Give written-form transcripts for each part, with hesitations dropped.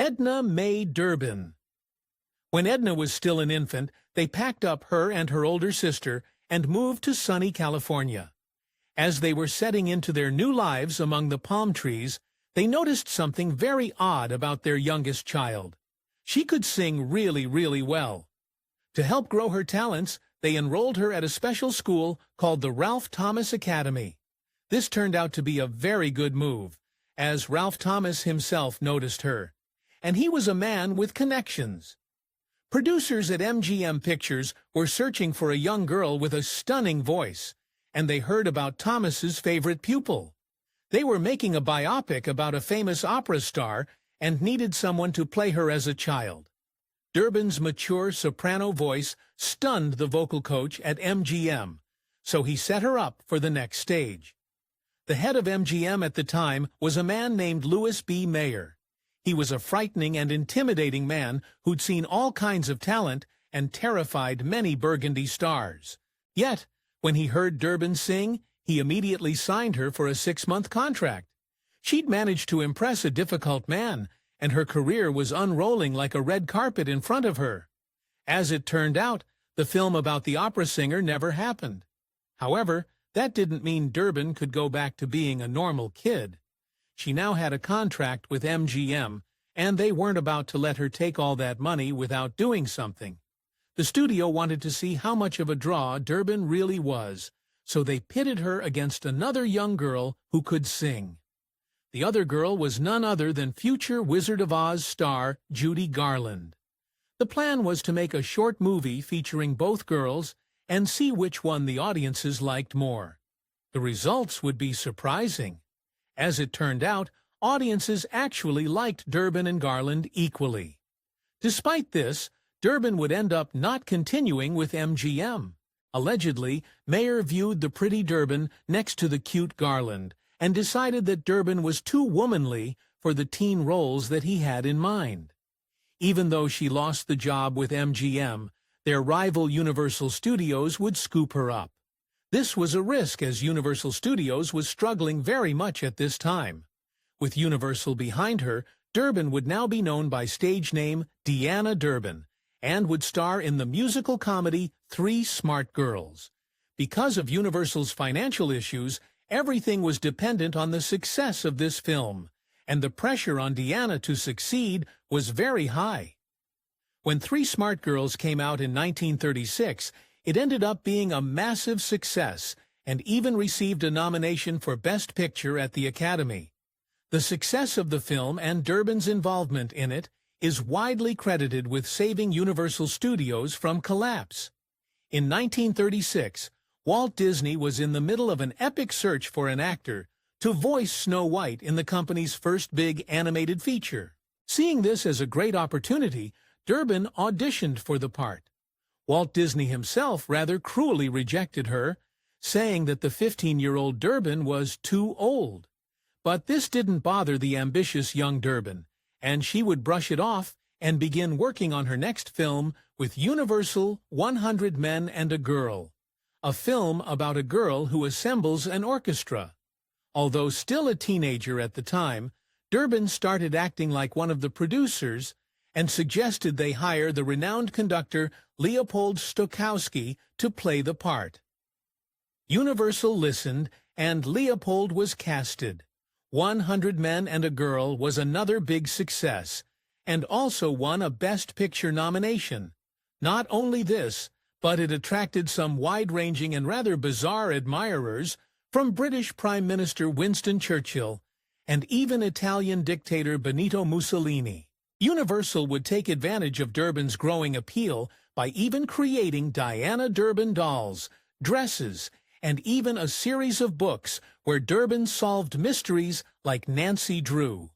Edna Mae Durbin. When Edna was still an infant, they packed up her and her older sister and moved to sunny California. As they were setting into their new lives among the palm trees, they noticed something very odd about their youngest child. She could sing really, really well. To help grow her talents, they enrolled her at a special school called the Ralph Thomas Academy. This turned out to be a very good move, as Ralph Thomas himself noticed her. And he was a man with connections. Producers at MGM Pictures were searching for a young girl with a stunning voice, and they heard about Thomas's favorite pupil. They were making a biopic about a famous opera star and needed someone to play her as a child. Durbin's mature soprano voice stunned the vocal coach at MGM, so he set her up for the next stage. The head of MGM at the time was a man named Louis B. Mayer. He was a frightening and intimidating man who'd seen all kinds of talent and terrified many Burgundy stars. Yet, when he heard Durbin sing, he immediately signed her for a 6-month contract. She'd managed to impress a difficult man, and her career was unrolling like a red carpet in front of her. As it turned out, the film about the opera singer never happened. However, that didn't mean Durbin could go back to being a normal kid. She now had a contract with MGM, and they weren't about to let her take all that money without doing something. The studio wanted to see how much of a draw Durbin really was, so they pitted her against another young girl who could sing. The other girl was none other than future Wizard of Oz star Judy Garland. The plan was to make a short movie featuring both girls and see which one the audiences liked more. The results would be surprising. As it turned out, audiences actually liked Durbin and Garland equally. Despite this, Durbin would end up not continuing with MGM. Allegedly, Mayer viewed the pretty Durbin next to the cute Garland and decided that Durbin was too womanly for the teen roles that he had in mind. Even though she lost the job with MGM, their rival Universal Studios would scoop her up. This was a risk as Universal Studios was struggling very much at this time. With Universal behind her, Durbin would now be known by stage name Deanna Durbin and would star in the musical comedy 3 Smart Girls. Because of Universal's financial issues, everything was dependent on the success of this film, and the pressure on Deanna to succeed was very high. When 3 Smart Girls came out in 1936, it ended up being a massive success and even received a nomination for Best Picture at the Academy. The success of the film and Durbin's involvement in it is widely credited with saving Universal Studios from collapse. In 1936, Walt Disney was in the middle of an epic search for an actor to voice Snow White in the company's first big animated feature. Seeing this as a great opportunity, Durbin auditioned for the part. Walt Disney himself rather cruelly rejected her, saying that the 15-year-old Durbin was too old. But this didn't bother the ambitious young Durbin, and she would brush it off and begin working on her next film with Universal 100 Men and a Girl, a film about a girl who assembles an orchestra. Although still a teenager at the time, Durbin started acting like one of the producers and suggested they hire the renowned conductor Leopold Stokowski to play the part. Universal listened, and Leopold was casted. 100 Men and a Girl was another big success, and also won a Best Picture nomination. Not only this, but it attracted some wide-ranging and rather bizarre admirers from British Prime Minister Winston Churchill and even Italian dictator Benito Mussolini. Universal would take advantage of Durbin's growing appeal by even creating Deanna Durbin dolls, dresses, and even a series of books where Durbin solved mysteries like Nancy Drew.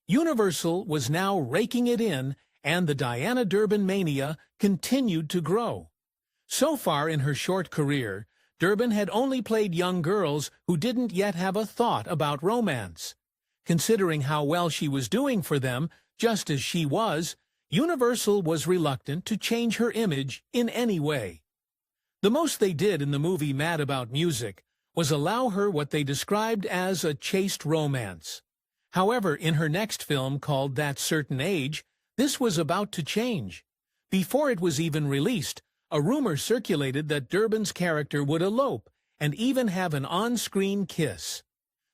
Universal was now raking it in, and the Deanna Durbin mania continued to grow. So far in her short career, Durbin had only played young girls who didn't yet have a thought about romance. Considering how well she was doing for them, just as she was, Universal was reluctant to change her image in any way. The most they did in the movie Mad About Music was allow her what they described as a chaste romance. However, in her next film called That Certain Age, this was about to change. Before it was even released, a rumor circulated that Durbin's character would elope and even have an on-screen kiss.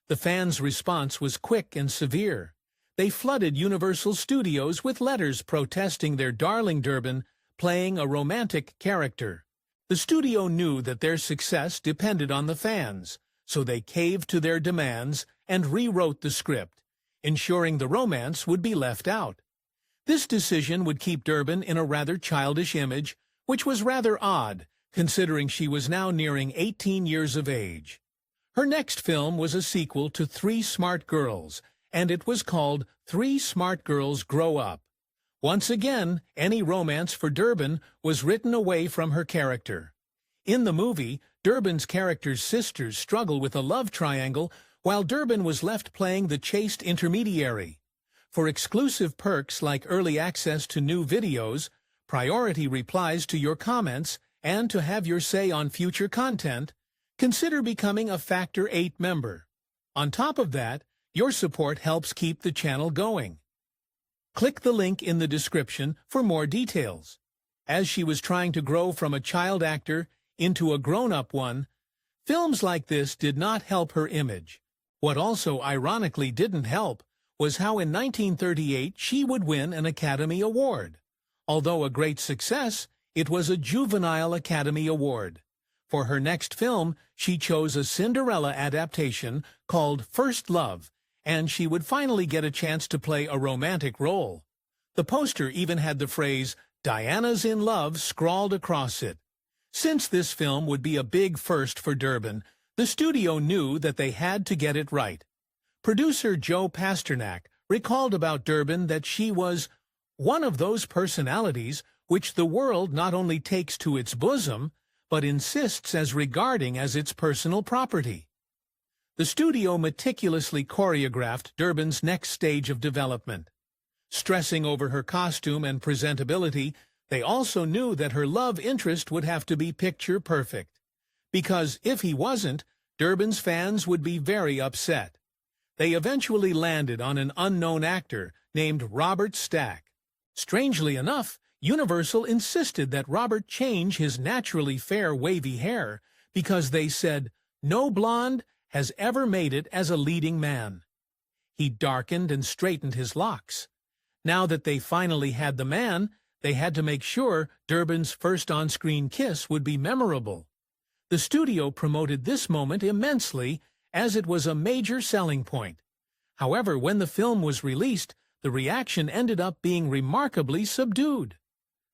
The fans' response was quick and severe. They flooded Universal Studios with letters protesting their darling Durbin playing a romantic character. The studio knew that their success depended on the fans, so they caved to their demands and rewrote the script, ensuring the romance would be left out. This decision would keep Durbin in a rather childish image, which was rather odd, considering she was now nearing 18 years of age. Her next film was a sequel to Three Smart Girls, and it was called Three Smart Girls Grow Up. Once again, any romance for Durbin was written away from her character. In the movie, Durbin's character's sisters struggle with a love triangle, while Durbin was left playing the chaste intermediary. For exclusive perks like early access to new videos, priority replies to your comments, and to have your say on future content, consider becoming a Factor 8 member. On top of that, your support helps keep the channel going. Click the link in the description for more details. As she was trying to grow from a child actor into a grown-up one, films like this did not help her image. What also ironically didn't help was how in 1938 she would win an Academy Award. Although a great success, it was a Juvenile Academy Award. For her next film, she chose a Cinderella adaptation called First Love, and she would finally get a chance to play a romantic role. The poster even had the phrase, "Diana's in love," scrawled across it. Since this film would be a big first for Durbin, the studio knew that they had to get it right. Producer Joe Pasternak recalled about Durbin that she was one of those personalities which the world not only takes to its bosom, but insists as regarding as its personal property. The studio meticulously choreographed Durbin's next stage of development. Stressing over her costume and presentability, they also knew that her love interest would have to be picture perfect. Because if he wasn't, Durbin's fans would be very upset. They eventually landed on an unknown actor named Robert Stack. Strangely enough, Universal insisted that Robert change his naturally fair wavy hair because they said, "No blonde has ever made it as a leading man." He darkened and straightened his locks. Now that they finally had the man, they had to make sure Durbin's first on-screen kiss would be memorable. The studio promoted this moment immensely, as it was a major selling point. However, when the film was released, the reaction ended up being remarkably subdued.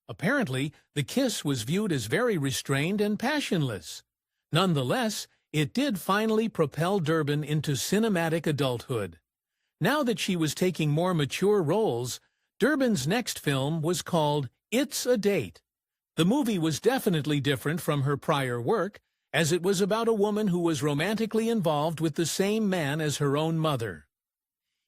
Apparently, the kiss was viewed as very restrained and passionless. Nonetheless, it did finally propel Durbin into cinematic adulthood. Now that she was taking more mature roles, Durbin's next film was called It's a Date. The movie was definitely different from her prior work, as it was about a woman who was romantically involved with the same man as her own mother.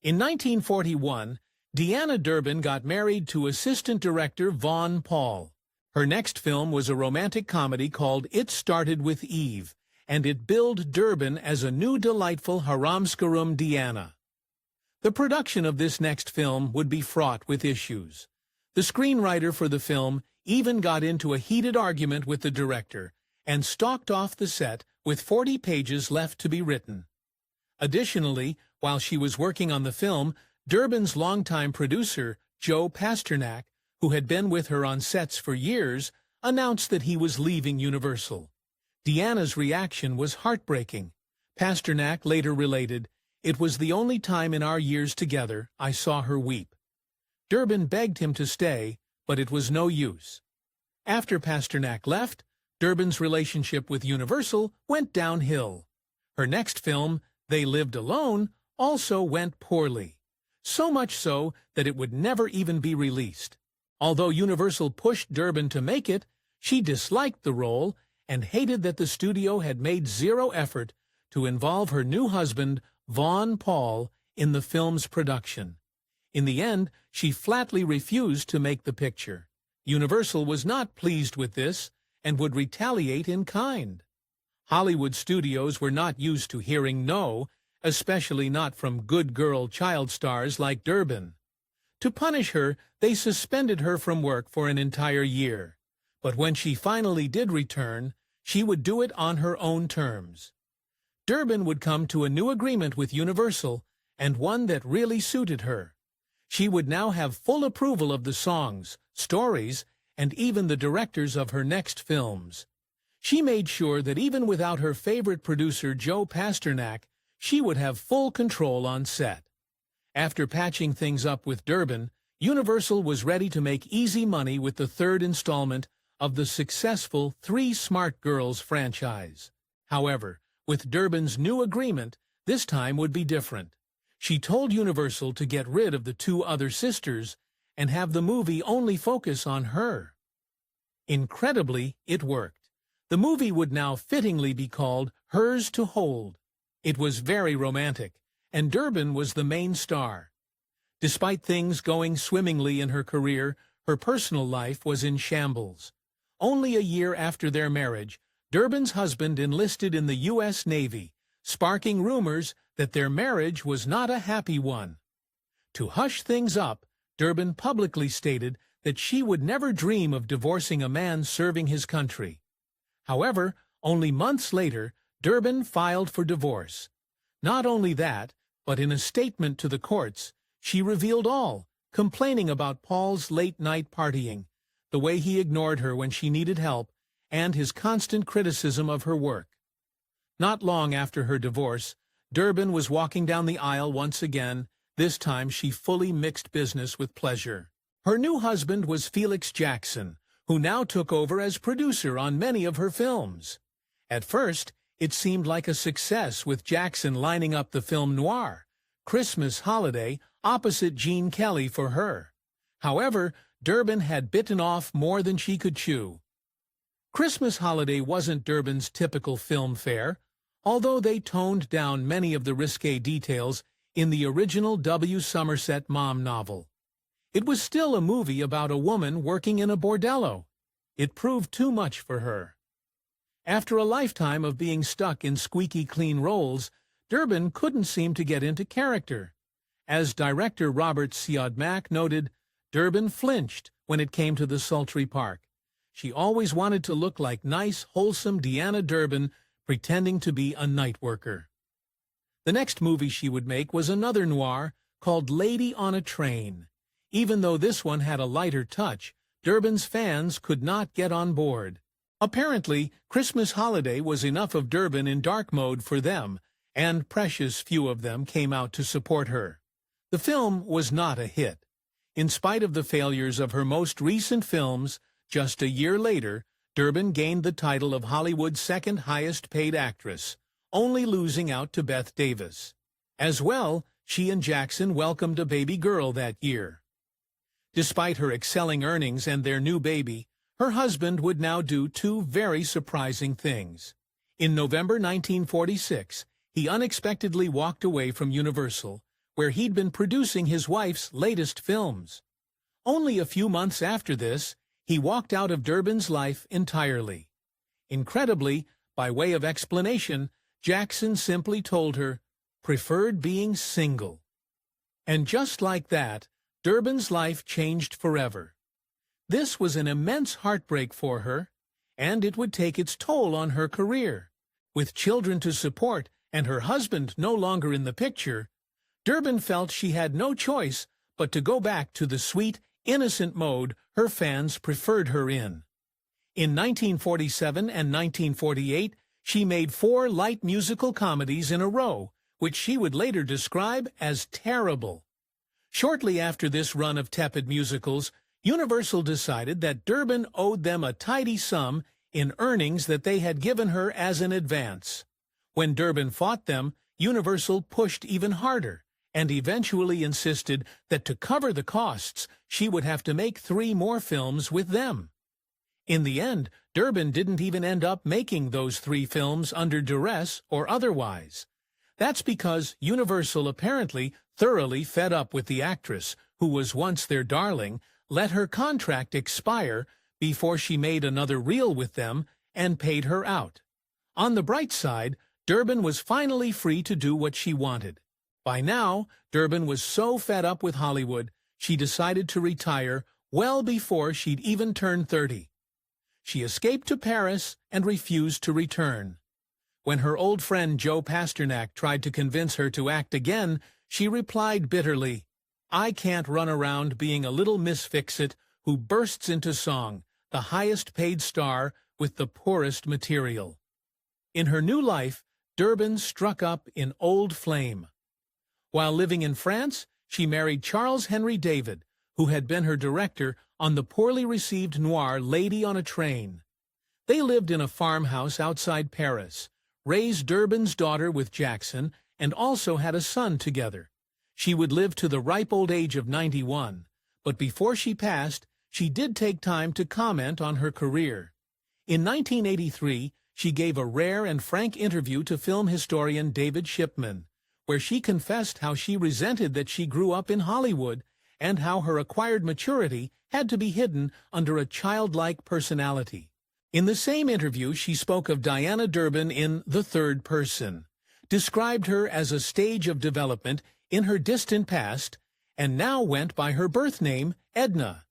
In 1941, Deanna Durbin got married to assistant director Vaughn Paul. Her next film was a romantic comedy called It Started with Eve, and it billed Durbin as a new delightful haramskarum Deanna. The production of this next film would be fraught with issues. The screenwriter for the film even got into a heated argument with the director and stalked off the set with 40 pages left to be written. Additionally, while she was working on the film, Durbin's longtime producer, Joe Pasternak, who had been with her on sets for years, announced that he was leaving Universal. Deanna's reaction was heartbreaking. Pasternak later related, "It was the only time in our years together I saw her weep." Durbin begged him to stay, but it was no use. After Pasternak left, Durbin's relationship with Universal went downhill. Her next film, They Lived Alone, also went poorly. So much so that it would never even be released. Although Universal pushed Durbin to make it, she disliked the role and hated that the studio had made zero effort to involve her new husband, Vaughn Paul, in the film's production. In the end, she flatly refused to make the picture. Universal was not pleased with this and would retaliate in kind. Hollywood studios were not used to hearing no, especially not from good girl child stars like Durbin. To punish her, they suspended her from work for an entire year. But when she finally did return, she would do it on her own terms. Durbin would come to a new agreement with Universal, and one that really suited her. She would now have full approval of the songs, stories, and even the directors of her next films. She made sure that even without her favorite producer Joe Pasternak, she would have full control on set. After patching things up with Durbin, Universal was ready to make easy money with the third installment of the successful Three Smart Girls franchise. However, with Durbin's new agreement, this time would be different. She told Universal to get rid of the two other sisters and have the movie only focus on her. Incredibly, it worked. The movie would now fittingly be called Hers to Hold. It was very romantic, and Durbin was the main star. Despite things going swimmingly in her career, her personal life was in shambles. Only a year after their marriage, Durbin's husband enlisted in the U.S. Navy, sparking rumors that their marriage was not a happy one. To hush things up, Durbin publicly stated that she would never dream of divorcing a man serving his country. However, only months later, Durbin filed for divorce. Not only that, but in a statement to the courts, she revealed all, complaining about Paul's late-night partying, the way he ignored her when she needed help, and his constant criticism of her work. Not long after her divorce, Durbin was walking down the aisle once again. This time she fully mixed business with pleasure. Her new husband was Felix Jackson, who now took over as producer on many of her films. At first, it seemed like a success, with Jackson lining up the film noir, Christmas Holiday, opposite Gene Kelly for her. However, Durbin had bitten off more than she could chew. Christmas Holiday wasn't Durbin's typical film fare, although they toned down many of the risque details in the original W. Somerset Maugham novel. It was still a movie about a woman working in a bordello. It proved too much for her. After a lifetime of being stuck in squeaky clean roles, Durbin couldn't seem to get into character. As director Robert Siodmak noted, Durbin flinched when it came to the sultry part. She always wanted to look like nice, wholesome Deanna Durbin, pretending to be a night worker. The next movie she would make was another noir called Lady on a Train. Even though this one had a lighter touch, Durbin's fans could not get on board. Apparently, Christmas Holiday was enough of Durbin in dark mode for them, and precious few of them came out to support her. The film was not a hit. In spite of the failures of her most recent films, just a year later, Durbin gained the title of Hollywood's second highest-paid actress, only losing out to Bette Davis. As well, she and Jackson welcomed a baby girl that year. Despite her excelling earnings and their new baby, her husband would now do two very surprising things. In November 1946, he unexpectedly walked away from Universal, where he'd been producing his wife's latest films. Only a few months after this, he walked out of Durbin's life entirely. Incredibly, by way of explanation, Jackson simply told her, "Preferred being single." And just like that, Durbin's life changed forever. This was an immense heartbreak for her, and it would take its toll on her career. With children to support and her husband no longer in the picture, Durbin felt she had no choice but to go back to the sweet, innocent mode her fans preferred her in. In 1947 and 1948, she made 4 light musical comedies in a row, which she would later describe as terrible. Shortly after this run of tepid musicals, Universal decided that Durbin owed them a tidy sum in earnings that they had given her as an advance. When Durbin fought them, Universal pushed even harder, and eventually insisted that to cover the costs, she would have to make 3 more films with them. In the end, Durbin didn't even end up making those 3 films under duress or otherwise. That's because Universal apparently thoroughly fed up with the actress, who was once their darling, let her contract expire before she made another reel with them and paid her out. On the bright side, Durbin was finally free to do what she wanted. By now, Durbin was so fed up with Hollywood, she decided to retire well before she'd even turned 30. She escaped to Paris and refused to return. When her old friend Joe Pasternak tried to convince her to act again, she replied bitterly, "I can't run around being a little Miss Fix-It who bursts into song, the highest-paid star with the poorest material." In her new life, Durbin struck up in old flame. While living in France, she married Charles Henry David, who had been her director on the poorly received noir Lady on a Train. They lived in a farmhouse outside Paris, raised Durbin's daughter with Jackson, and also had a son together. She would live to the ripe old age of 91, but before she passed, she did take time to comment on her career. In 1983, she gave a rare and frank interview to film historian David Shipman, where she confessed how she resented that she grew up in Hollywood and how her acquired maturity had to be hidden under a childlike personality. In the same interview, she spoke of Deanna Durbin in the third person, described her as a stage of development in her distant past, and now went by her birth name, Edna.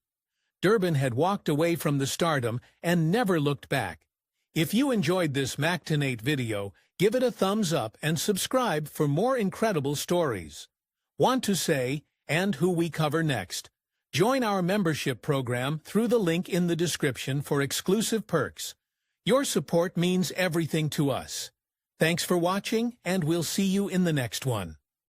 Durbin had walked away from the stardom and never looked back. If you enjoyed this Mactonate video, give it a thumbs up and subscribe for more incredible stories. Want to say, and who we cover next? Join our membership program through the link in the description for exclusive perks. Your support means everything to us. Thanks for watching, and we'll see you in the next one.